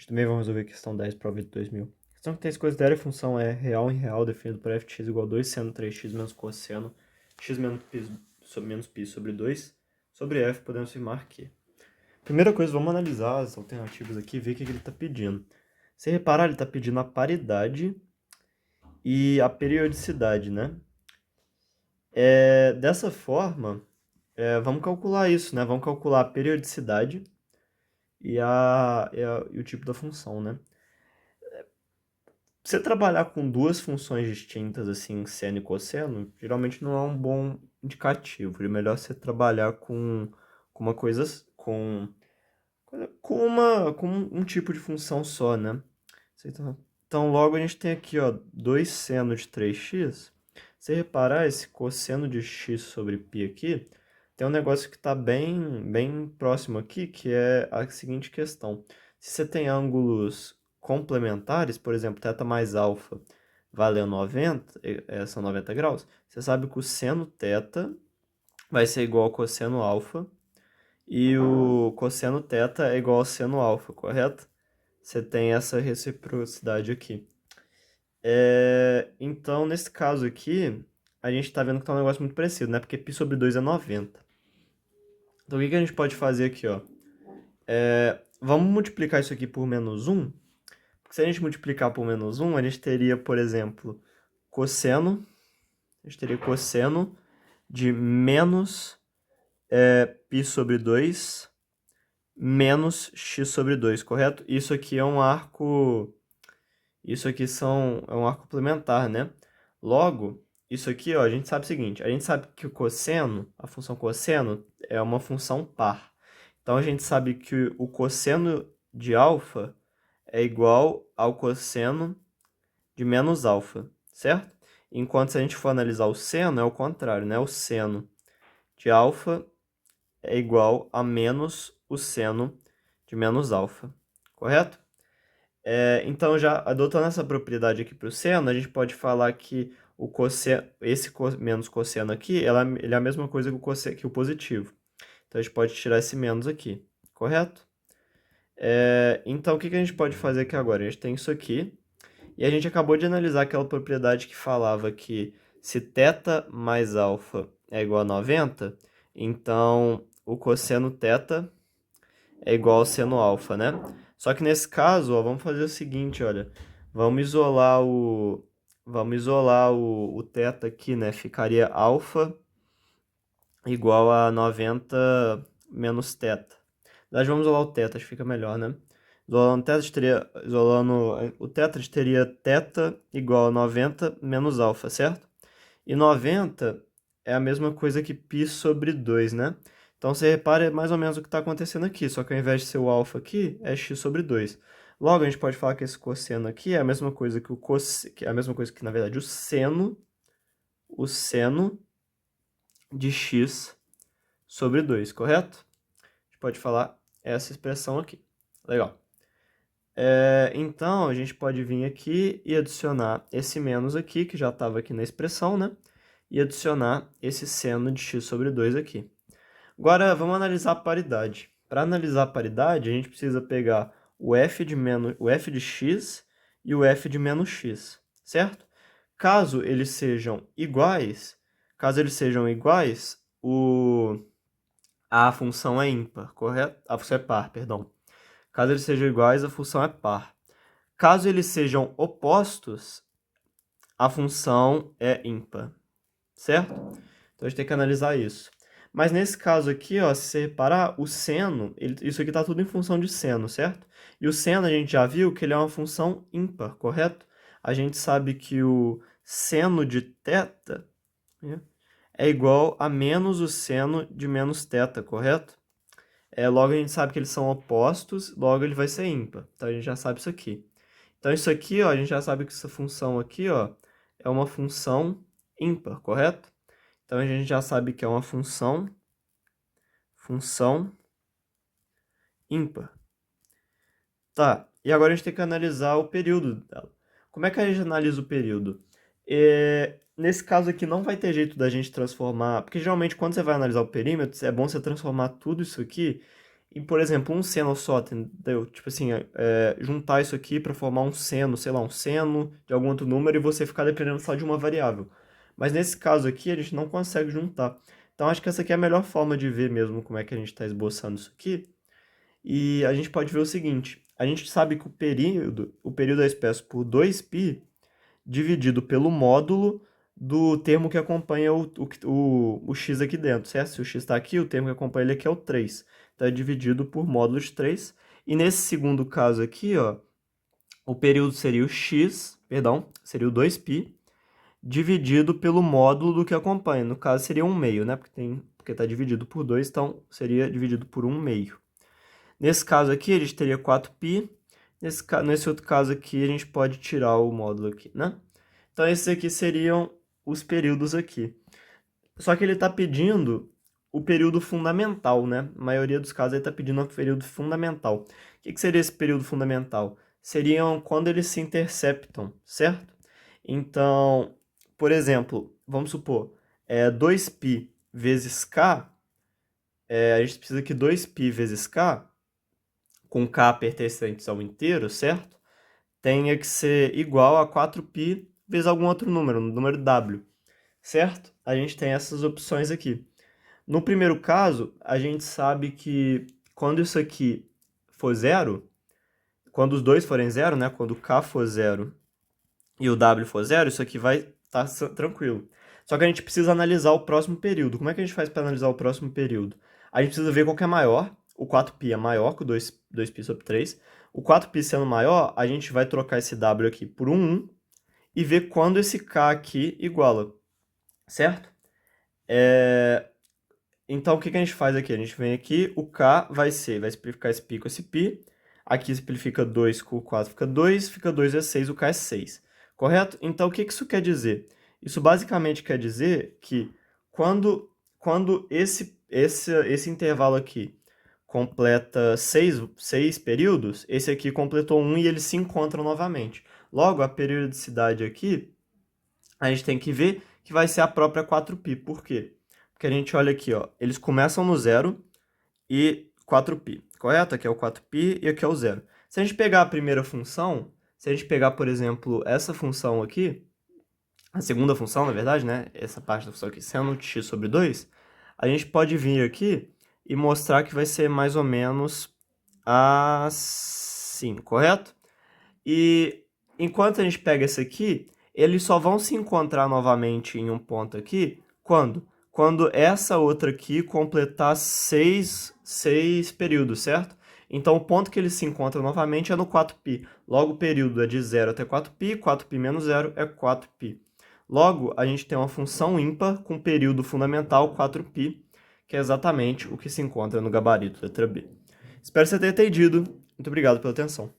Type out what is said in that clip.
gente também vai resolver a questão 10, prova de 2000. A questão que tem esse considera a função é real em real definido por fx igual a 2 seno 3x menos cosseno x menos π sobre 2 sobre f, podemos afirmar que... Primeira coisa, vamos analisar as alternativas aqui e ver o que ele está pedindo. Se reparar, ele está pedindo a paridade e a periodicidade, né? Dessa forma, vamos calcular isso, né? Vamos calcular a periodicidade e o tipo da função, né? Você trabalhar com duas funções distintas, assim, seno e cosseno, geralmente não é um bom indicativo. É melhor você trabalhar com uma coisa, com um tipo de função só, né? Então, logo a gente tem aqui, ó, 2 seno de 3x. Se reparar, esse cosseno de x sobre π aqui, tem um negócio que está bem próximo aqui, que é a seguinte questão. Se você tem ângulos complementares, por exemplo, θ mais alfa valendo 90, são 90 graus, você sabe que o seno θ vai ser igual ao cosseno alfa e o cosseno θ é igual ao seno alfa, correto? Você tem essa reciprocidade aqui. Então, nesse caso aqui, a gente está vendo que está um negócio muito parecido, né? Porque π sobre 2 é 90. Então, o que a gente pode fazer aqui, ó? Vamos multiplicar isso aqui por menos 1. Porque se a gente multiplicar por menos 1, a gente teria, por exemplo, cosseno. A gente teria cosseno de menos π sobre 2 menos x sobre 2, correto? Isso aqui é um arco... Isso aqui é um arco complementar, né? Logo, isso aqui, ó, a gente sabe o seguinte. A gente sabe que o cosseno, a função cosseno, é uma função par. Então, a gente sabe que o cosseno de alfa é igual ao cosseno de menos alfa, certo? Enquanto se a gente for analisar o seno, é o contrário, né? O seno de alfa é igual a menos o seno de menos alfa, correto? Então, já adotando essa propriedade aqui para o seno, a gente pode falar que o cosseno, menos cosseno aqui, ele é a mesma coisa que o positivo. Então, a gente pode tirar esse menos aqui, correto? Então, o que a gente pode fazer aqui agora? A gente tem isso aqui, e a gente acabou de analisar aquela propriedade que falava que se θ mais alfa é igual a 90, então o cosseno θ é igual ao seno alfa, né? Só que nesse caso, ó, vamos fazer o seguinte, olha. Vamos isolar o θ aqui, né? Ficaria alfa igual a 90 menos θ. Na verdade, vamos isolar o θ, acho que fica melhor, né? Isolando o θ, a gente teria θ igual a 90 menos alfa, certo? E 90 é a mesma coisa que π sobre 2, né? Então, você repara mais ou menos o que está acontecendo aqui, só que ao invés de ser o alfa aqui, é x sobre 2. Logo, a gente pode falar que esse cosseno aqui é a mesma coisa que a mesma coisa que, na verdade, o seno de x sobre 2, correto? A gente pode falar essa expressão aqui. Legal. Então, a gente pode vir aqui e adicionar esse menos aqui, que já estava aqui na expressão, né? E adicionar esse seno de x sobre 2 aqui. Agora, vamos analisar a paridade. Para analisar a paridade, a gente precisa pegar o f de x e o f de menos x, certo? Caso eles sejam iguais, a função é ímpar, correto? A função é par, perdão. Caso eles sejam iguais, a função é par. Caso eles sejam opostos, a função é ímpar, certo? Então, a gente tem que analisar isso. Mas nesse caso aqui, ó, se você reparar, o seno, isso aqui está tudo em função de seno, certo? E o seno a gente já viu que ele é uma função ímpar, correto? A gente sabe que o seno de θ, né, é igual a menos o seno de menos θ, correto? Logo a gente sabe que eles são opostos, logo ele vai ser ímpar. Então a gente já sabe isso aqui. Então isso aqui, ó, a gente já sabe que essa função aqui, ó, é uma função ímpar, correto? Então a gente já sabe que é uma função ímpar. Tá, e agora a gente tem que analisar o período dela. Como é que a gente analisa o período? Nesse caso aqui não vai ter jeito da gente transformar, porque geralmente quando você vai analisar o perímetro, é bom você transformar tudo isso aqui por exemplo, um seno só, entendeu? Tipo assim, juntar isso aqui para formar um seno, sei lá, um seno de algum outro número e você ficar dependendo só de uma variável. Mas nesse caso aqui, a gente não consegue juntar. Então, acho que essa aqui é a melhor forma de ver mesmo como é que a gente está esboçando isso aqui. E a gente pode ver o seguinte, a gente sabe que o período é expresso por 2π dividido pelo módulo do termo que acompanha o x aqui dentro, certo? Se o x está aqui, o termo que acompanha ele aqui é o 3. Então, é dividido por módulo de 3. E nesse segundo caso aqui, ó, o período seria seria o 2π, dividido pelo módulo do que acompanha. No caso, seria 1/2, né? Porque está dividido por 2, então seria dividido por 1/2. Nesse caso aqui, a gente teria 4π. Nesse outro caso aqui, a gente pode tirar o módulo aqui, né? Então, esses aqui seriam os períodos aqui. Só que ele está pedindo o período fundamental, né? Na maioria dos casos, ele está pedindo o período fundamental. O que seria esse período fundamental? Seriam quando eles se interceptam, certo? Então, por exemplo, vamos supor, 2π vezes k, a gente precisa que 2π vezes k, com k pertencentes ao inteiro, certo? Tenha que ser igual a 4π vezes algum outro número, no número w, certo? A gente tem essas opções aqui. No primeiro caso, a gente sabe que quando isso aqui for zero, quando os dois forem zero, né? Quando o k for zero e o w for zero, isso aqui vai estar tranquilo. Só que a gente precisa analisar o próximo período. Como é que a gente faz para analisar o próximo período? A gente precisa ver qual que é maior. O 4π é maior que o 2π sobre 3. O 4π sendo maior, a gente vai trocar esse w aqui por 1 e ver quando esse k aqui iguala, certo? Então, o que a gente faz aqui? A gente vem aqui, o k vai simplificar esse π com esse π. Aqui simplifica 2 com o 4, fica 2 vezes 6, o k é 6. Correto? Então, o que isso quer dizer? Isso basicamente quer dizer que quando esse intervalo aqui completa 6 períodos, esse aqui completou 1 e eles se encontram novamente. Logo, a periodicidade aqui, a gente tem que ver que vai ser a própria 4π. Por quê? Porque a gente olha aqui, ó, eles começam no 0 e 4π, correto? Aqui é o 4π e aqui é o 0. Se a gente pegar a primeira função, se a gente pegar, por exemplo, essa função aqui, a segunda função, na verdade, né? Essa parte da função aqui, seno de x sobre 2, a gente pode vir aqui e mostrar que vai ser mais ou menos assim, correto? E enquanto a gente pega esse aqui, eles só vão se encontrar novamente em um ponto aqui, quando? Quando essa outra aqui completar 6 períodos, certo? Então, o ponto que eles se encontram novamente é no 4π. Logo, o período é de 0 até 4π, 4π menos 0 é 4π. Logo, a gente tem uma função ímpar com período fundamental 4π, que é exatamente o que se encontra no gabarito letra B. Espero que você tenha entendido. Muito obrigado pela atenção.